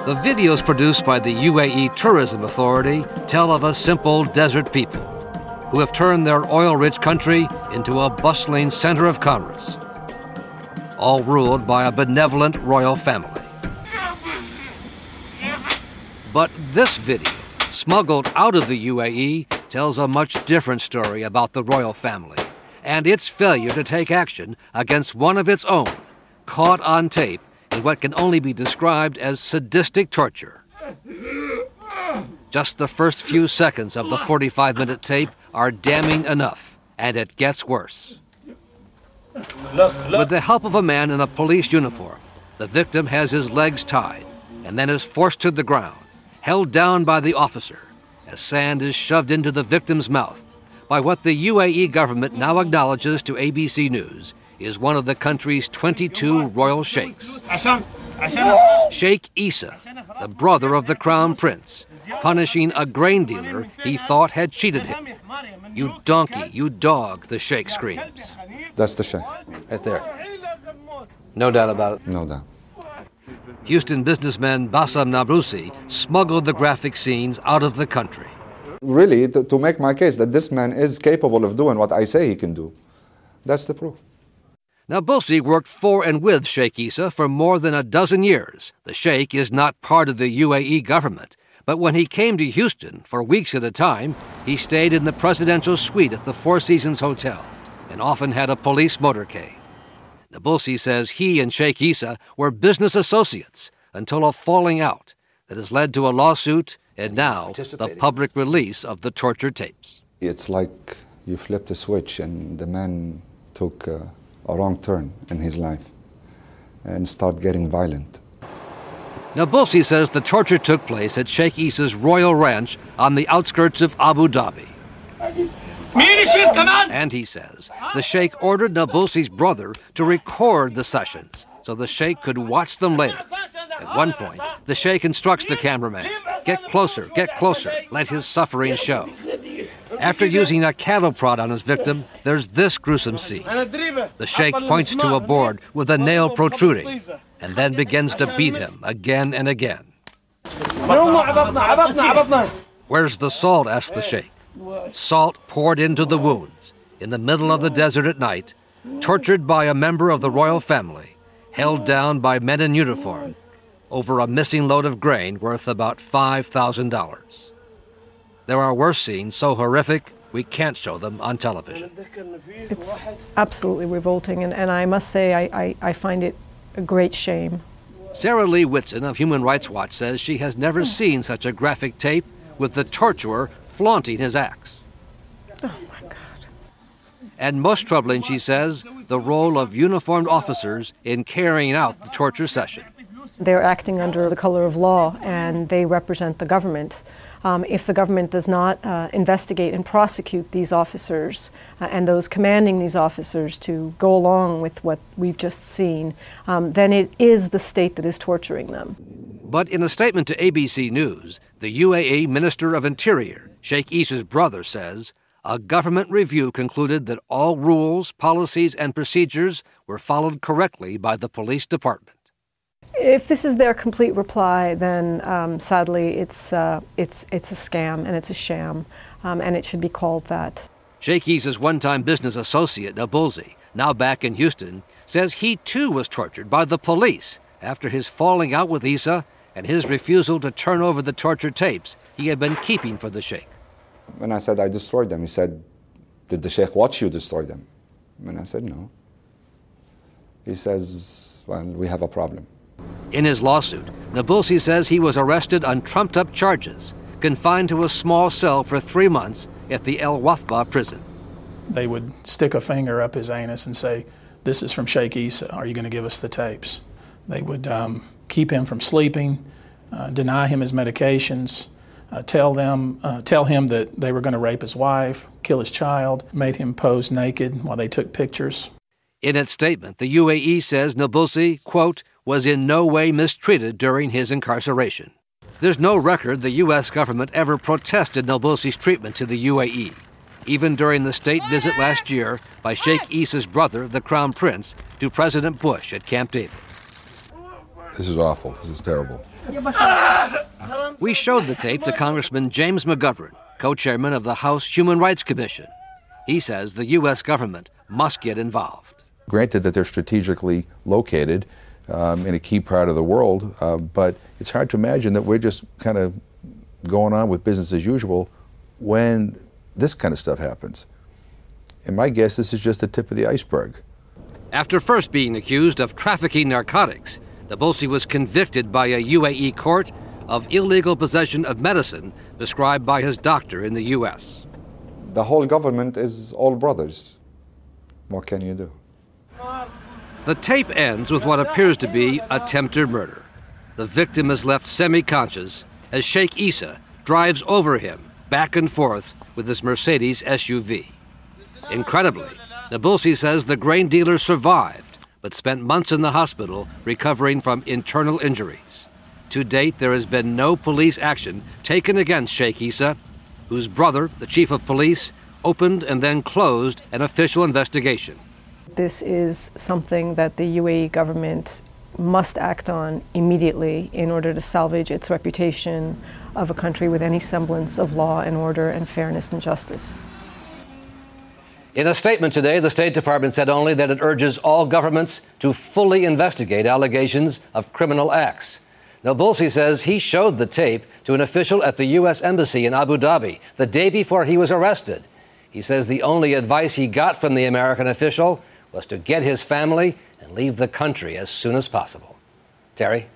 The videos produced by the UAE Tourism Authority tell of a simple desert people who have turned their oil-rich country into a bustling center of commerce, all ruled by a benevolent royal family. But this video, smuggled out of the UAE, tells a much different story about the royal family and its failure to take action against one of its own, caught on tape in what can only be described as sadistic torture. Just the first few seconds of the 45-minute tape are damning enough, and it gets worse. With the help of a man in a police uniform, the victim has his legs tied and then is forced to the ground, held down by the officer, as sand is shoved into the victim's mouth by what the UAE government now acknowledges to ABC News is one of the country's 22 royal sheikhs. Sheikh Isa, the brother of the crown prince, punishing a grain dealer he thought had cheated him. "You donkey, you dog," the sheikh screams. That's the sheikh. Right there. No doubt about it. No doubt. Houston businessman Bassam Nabrousi smuggled the graphic scenes out of the country. Really, to make my case that this man is capable of doing what I say he can do. That's the proof. Nabrousi worked for and with Sheikh Isa for more than a dozen years. The sheikh is not part of the UAE government, but when he came to Houston for weeks at a time, he stayed in the presidential suite at the Four Seasons Hotel and often had a police motorcade. Nabrousi says he and Sheikh Isa were business associates until a falling out that has led to a lawsuit and now the public release of the torture tapes. It's like you flipped a switch and the man took a wrong turn in his life and started getting violent. Nabrousi says the torture took place at Sheikh Isa's royal ranch on the outskirts of Abu Dhabi. And he says the sheikh ordered Nabrousi's brother to record the sessions so the sheikh could watch them later. At one point, the sheikh instructs the cameraman, get closer, let his suffering show." After using a cattle prod on his victim, there's this gruesome scene. The sheikh points to a board with a nail protruding and then begins to beat him again and again. "Where's the salt?" asks the sheikh. Salt poured into the wounds, in the middle of the desert at night, tortured by a member of the royal family, held down by men in uniform, over a missing load of grain worth about $5,000. There are worse scenes so horrific we can't show them on television. It's absolutely revolting, and I must say I find it a great shame. Sarah Lee Whitson of Human Rights Watch says she has never seen such a graphic tape with the torturer flaunting his axe. Oh my God. And most troubling, she says, the role of uniformed officers in carrying out the torture session. They're acting under the color of law, and they represent the government. If the government does not investigate and prosecute these officers and those commanding these officers to go along with what we've just seen, then it is the state that is torturing them. But in a statement to ABC News, the UAE Minister of Interior, Sheikh Isa's brother, says a government review concluded that all rules, policies, and procedures were followed correctly by the police department. If this is their complete reply, then sadly it's a scam and it's a sham, and it should be called that. Sheikh Isa's one-time business associate, Nabrousi, now back in Houston, says he too was tortured by the police after his falling out with Isa and his refusal to turn over the torture tapes he had been keeping for the sheikh. When I said I destroyed them, he said, "Did the sheikh watch you destroy them?" And I said, "No." He says, "Well, we have a problem." In his lawsuit, Nabrousi says he was arrested on trumped-up charges, confined to a small cell for 3 months at the El Wathba prison. They would stick a finger up his anus and say, "This is from Sheikh Isa. Are you going to give us the tapes?" They would keep him from sleeping, deny him his medications, tell him that they were going to rape his wife, kill his child, made him pose naked while they took pictures. In its statement, the UAE says Nabrousi, quote, was in no way mistreated during his incarceration. There's no record the U.S. government ever protested Nabrousi's treatment to the UAE, even during the state visit last year by Sheikh Isa's brother, the Crown Prince, to President Bush at Camp David. This is awful. This is terrible. We showed the tape to Congressman James McGovern, co-chairman of the House Human Rights Commission. He says the U.S. government must get involved. Granted that they're strategically located in a key part of the world, but it's hard to imagine that we're just kind of going on with business as usual when this kind of stuff happens. And my guess, this is just the tip of the iceberg. After first being accused of trafficking narcotics, Nabulsi was convicted by a UAE court of illegal possession of medicine prescribed by his doctor in the U.S. The whole government is all brothers. What can you do? The tape ends with what appears to be attempted murder. The victim is left semi-conscious as Sheikh Issa drives over him back and forth with his Mercedes SUV. Incredibly, Nabulsi says the grain dealer survived, but spent months in the hospital recovering from internal injuries. To date, there has been no police action taken against Sheikh Issa, whose brother, the chief of police, opened and then closed an official investigation. This is something that the UAE government must act on immediately in order to salvage its reputation of a country with any semblance of law and order and fairness and justice. In a statement today, the State Department said only that it urges all governments to fully investigate allegations of criminal acts. Nabulsi says he showed the tape to an official at the U.S. Embassy in Abu Dhabi the day before he was arrested. He says the only advice he got from the American official was to get his family and leave the country as soon as possible. Terry?